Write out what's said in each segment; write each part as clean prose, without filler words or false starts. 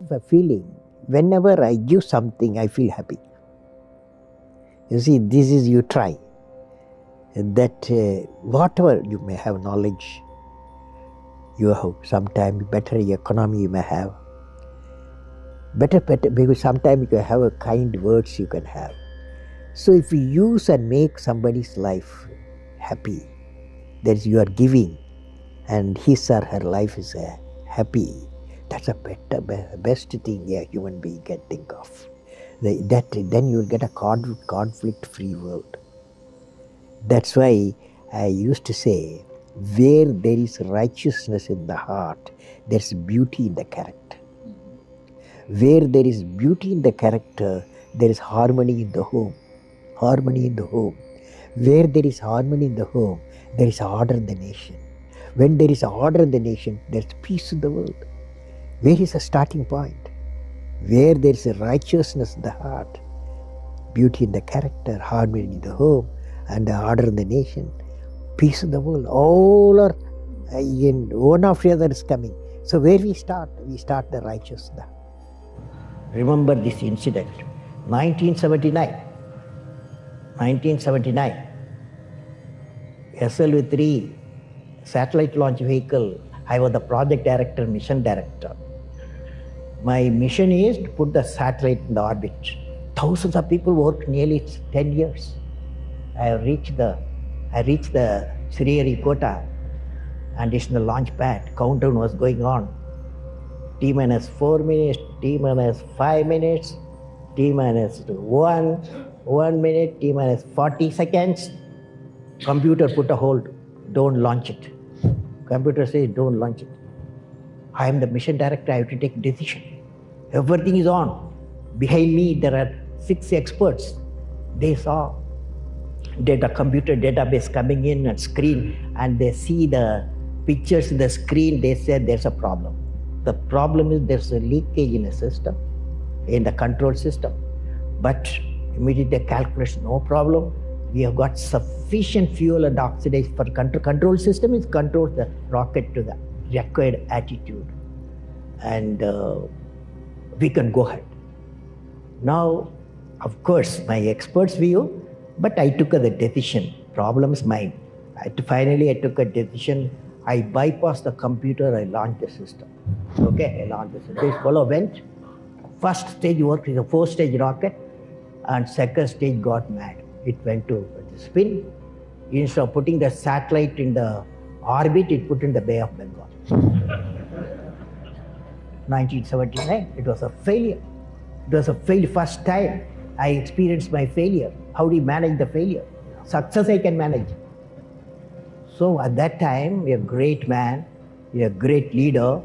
of a feeling. Whenever I give something, I feel happy. You see, this is you try. That whatever you may have knowledge, you have sometimes better economy you may have. Better, because sometimes you have a kind words you can have. So if you use and make somebody's life happy, that is you are giving, and his or her life is happy, that's a best thing a human being can think of. Then you will get a conflict-free world. That's why I used to say, where there is righteousness in the heart, there's beauty in the character. Where there is beauty in the character, there is harmony in the home. Harmony in the home. Where there is harmony in the home, there is order in the nation. When there is order in the nation, there is peace in the world. Where is the starting point? Where there is a righteousness in the heart, beauty in the character, harmony in the home, and the order in the nation, peace in the world, all are in one after the other is coming. So where we start? We start the righteousness. Remember this incident, 1979. SLV-3 satellite launch vehicle, I was the project director, mission director. My mission is to put the satellite in the orbit. Thousands of people worked nearly 10 years. I reached the Sriharikota, and it's in the launch pad. Countdown was going on. T-minus 4 minutes, T-minus 5 minutes, T-minus 1 minute, T-minus 40 seconds. Computer put a hold, don't launch it. Computer says, don't launch it. I am the mission director, I have to take decision. Everything is on. Behind me, there are 6 experts. They saw the computer database coming in and screen, and they see the pictures in the screen. They said there's a problem. The problem is there's a leakage in the system, in the control system. But immediately calculation, no problem. We have got sufficient fuel and oxidation for control system. It controls the rocket to the required attitude, and we can go ahead. Now, of course, my expert's view, but I took the decision. Problem is mine. Finally, I took a decision. I bypassed the computer. I launched the system. Okay, I launched the system. This fellow went. First stage worked is a 4-stage rocket, and second stage got mad. It went to spin. Instead of putting the satellite in the orbit, it put in the Bay of Bengal. 1979, it was a failure. It was a failure. First time I experienced my failure. How do you manage the failure? Success I can manage. So at that time, a great man, a great leader,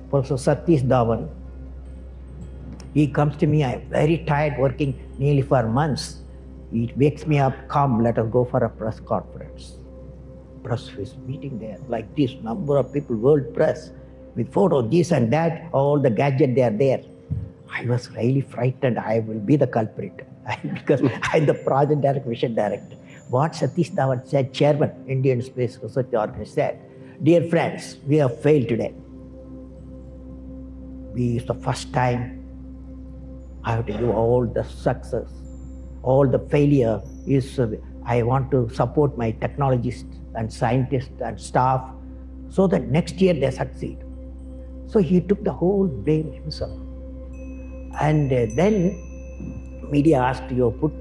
Professor Satish Dhawan, he comes to me, I'm very tired working nearly for months. He wakes me up, come, let us go for a press conference. Press is meeting there, like this, number of people, world press, with photos, this and that, all the gadgets, they are there. I was really frightened, I will be the culprit, because I'm the project director, mission director. What Satish Dhawan said, Chairman, Indian Space Research Organization, said, dear friends, we have failed today. It's the first time I have to give all the success. All the failure is, I want to support my technologists and scientists and staff so that next year they succeed. So he took the whole blame himself. And then media asked, you put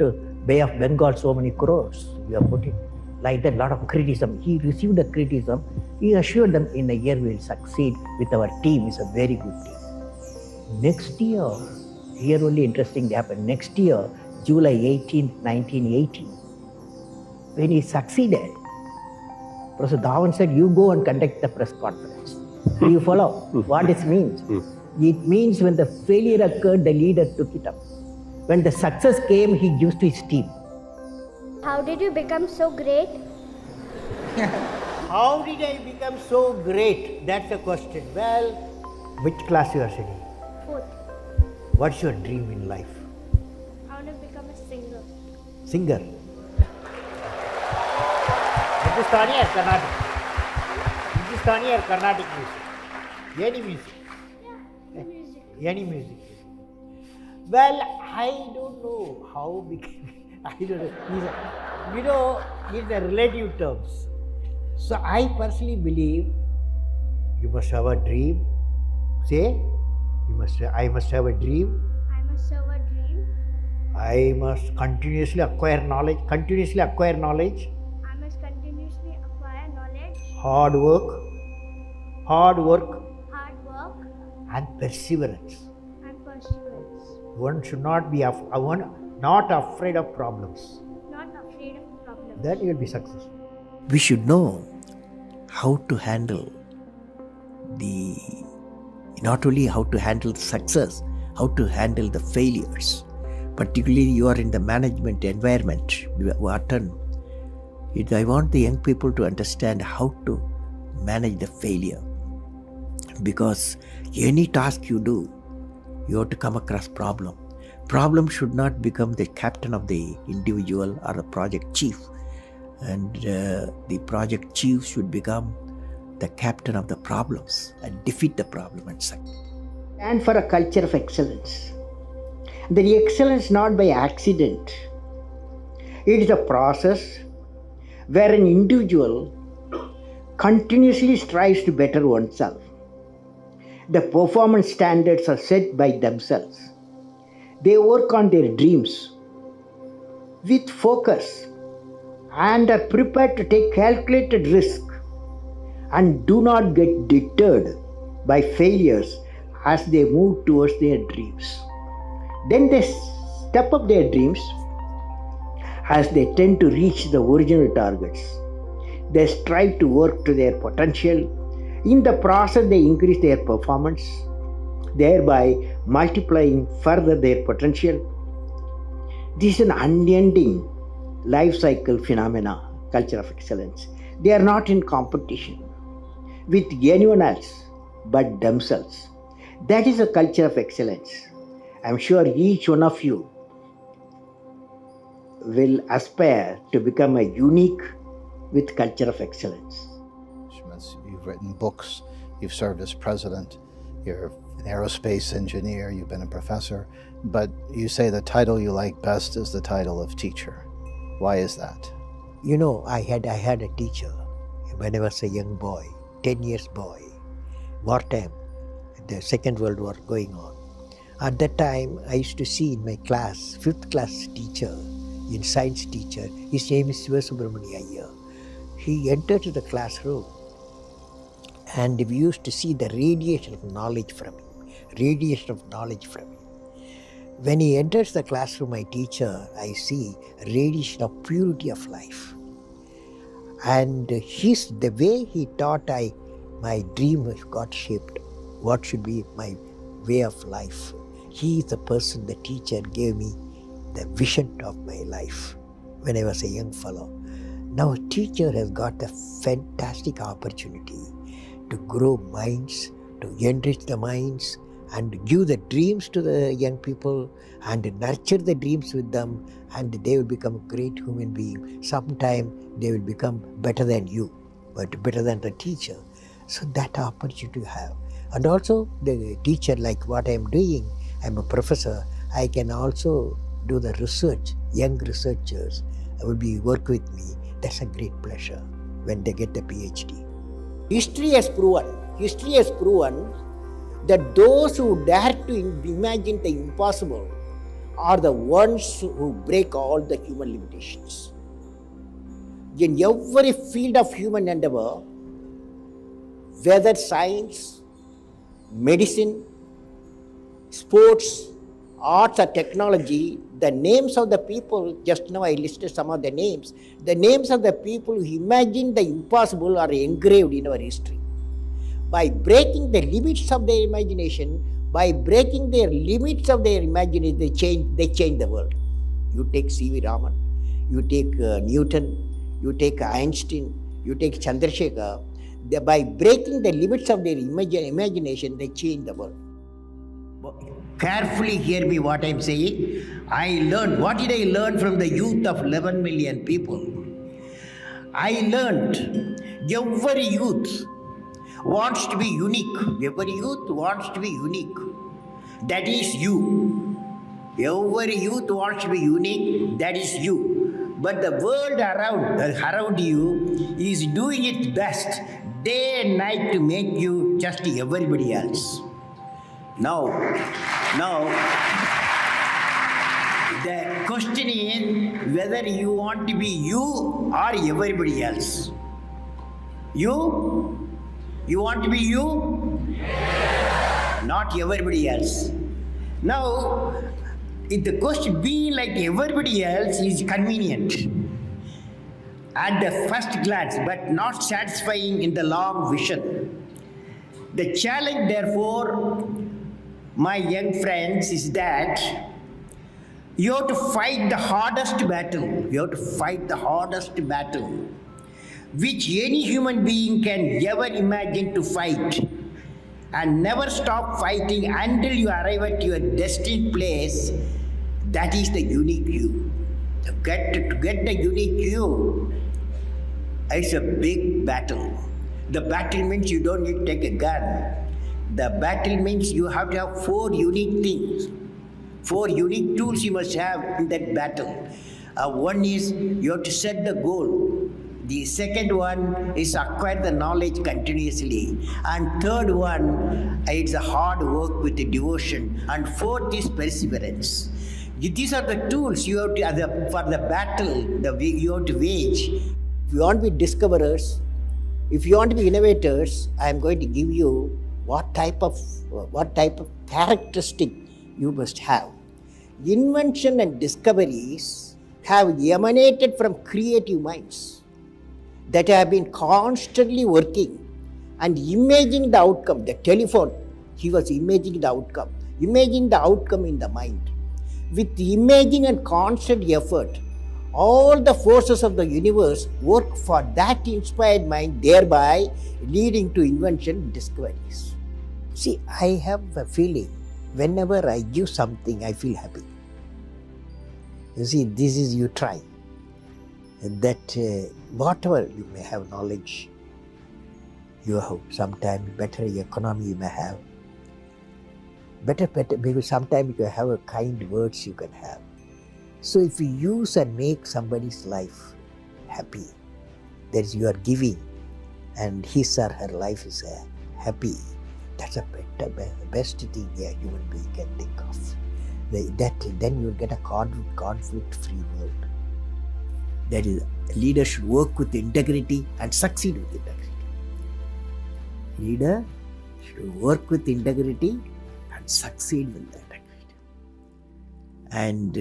Bay of Bengal so many crores, you have put it like that, lot of criticism. He received the criticism. He assured them in a year we will succeed with our team. It's a very good team. Next year, here only interesting happened. Next year, July 18, 1980, when he succeeded, Professor Dhawan said, you go and conduct the press conference. Do you follow what it means? It means when the failure occurred, the leader took it up. When the success came, he gives to his team. How did you become so great? How did I become so great? That's the question. Well, which class you are studying? 4th. What's your dream in life? I want to become a singer. Singer. Hindustani or Carnatic? Hindustani or Carnatic music? Any music? Yeah, music. Any music. Well, I don't know how big. I don't know. In the relative terms. So I personally believe you must have a dream. Say, I must have a dream. I must have a dream. I must continuously acquire knowledge. I must continuously acquire knowledge. Hard work. Hard work. And perseverance. And perseverance. One should not be not afraid of problems. Not afraid of problems. Then you will be successful. We should know how to handle not only how to handle the success, how to handle the failures. Particularly you are in the management environment, I want the young people to understand how to manage the failure. Because any task you do, you have to come across problem. Problem should not become the captain of the individual or the project chief. And the project chief should become the captain of the problems and defeat the problem and succeed. And for a culture of excellence. The excellence not by accident. It is a process where an individual continuously strives to better oneself. The performance standards are set by themselves. They work on their dreams with focus and are prepared to take calculated risk and do not get deterred by failures as they move towards their dreams. Then they step up their dreams as they tend to reach the original targets. They strive to work to their potential. In the process, they increase their performance, thereby multiplying further their potential. This is an unending life cycle phenomena, culture of excellence. They are not in competition with anyone else but themselves. That is a culture of excellence. I am sure each one of you will aspire to become a unique with culture of excellence. You've written books, you've served as president, you're an aerospace engineer, you've been a professor, but you say the title you like best is the title of teacher. Why is that? I had a teacher when I was a young boy, 10 years boy, wartime, the Second World War going on. At that time, I used to see in my class, 5th class teacher, in science teacher, his name is Subramania. He entered the classroom and we used to see the radiation of knowledge from him. When he enters the classroom, my teacher, I see radiation of purity of life. And the way he taught, my dream got shaped. What should be my way of life? He is the person, the teacher gave me the vision of my life when I was a young fellow. Now a teacher has got a fantastic opportunity to grow minds, to enrich the minds and give the dreams to the young people and nurture the dreams with them, and they will become a great human being. Sometime they will become better than you, but better than the teacher. So that opportunity you have. And also the teacher, like what I am doing, I am a professor, I can also do the research. Young researchers will work with me. That's a great pleasure when they get the PhD. History has proven that those who dare to imagine the impossible are the ones who break all the human limitations. In every field of human endeavor, whether science, medicine, sports, arts or technology, the names of the people, just now I listed some of the names of the people who imagined the impossible are engraved in our history. By breaking the limits of their imagination, they change the world. You take C.V. Raman, you take Newton, you take Einstein, you take Chandrasekhar. By breaking the limits of their imagination, they change the world. Carefully hear me what I am saying. What did I learn from the youth of 11 million people? I learned every youth wants to be unique. Every youth wants to be unique. that is you. Every youth wants to be unique, that is you. But the world around you is doing its best day and night to make you just everybody else. Now, the question is whether you want to be you or everybody else. You? You want to be you? Not everybody else. Now, if the question being like everybody else is convenient at the first glance, but not satisfying in the long vision. The challenge, therefore, my young friends, is that you have to fight the hardest battle. You have to fight the hardest battle which any human being can ever imagine to fight, and never stop fighting until you arrive at your destined place. That is the unique you. To get the unique you, it's a big battle. The battle means you don't need to take a gun. The battle means you have to have 4 unique things. 4 unique tools you must have in that battle. One is you have to set the goal. The second one is acquire the knowledge continuously. And third one, it's a hard work with the devotion. And fourth is perseverance. These are the tools you have to, for the battle you have to wage. If you want to be discoverers, if you want to be innovators, I am going to give you what type of characteristic you must have. Invention and discoveries have emanated from creative minds that have been constantly working and imagining the outcome. The telephone, he was imagining the outcome in the mind. With imaging and constant effort, all the forces of the universe work for that inspired mind, thereby leading to invention and discoveries. See, I have a feeling whenever I give something, I feel happy. You see, this is you try. That whatever you may have knowledge, you have sometimes better economy you may have. Better, because sometimes you have a kind words you can have. So if you use and make somebody's life happy, that is you are giving, and his or her life is happy, that's a best thing a human being can think of. Then you will get a conflict-free world. That is, leaders should work with integrity and succeed with integrity. Leader should work with integrity and succeed with integrity. And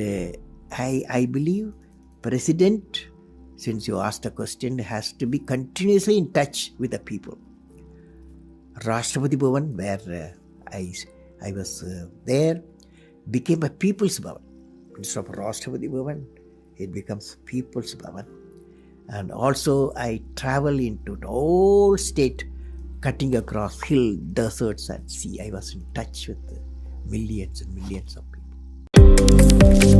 I believe President, since you asked a question, has to be continuously in touch with the people. Rashtrapati Bhavan, where I was there, became a People's Bhavan. Instead of Rashtrapati Bhavan, it becomes People's Bhavan. And also I travel into the whole state, cutting across hill, deserts and sea. I was in touch with millions and millions of people.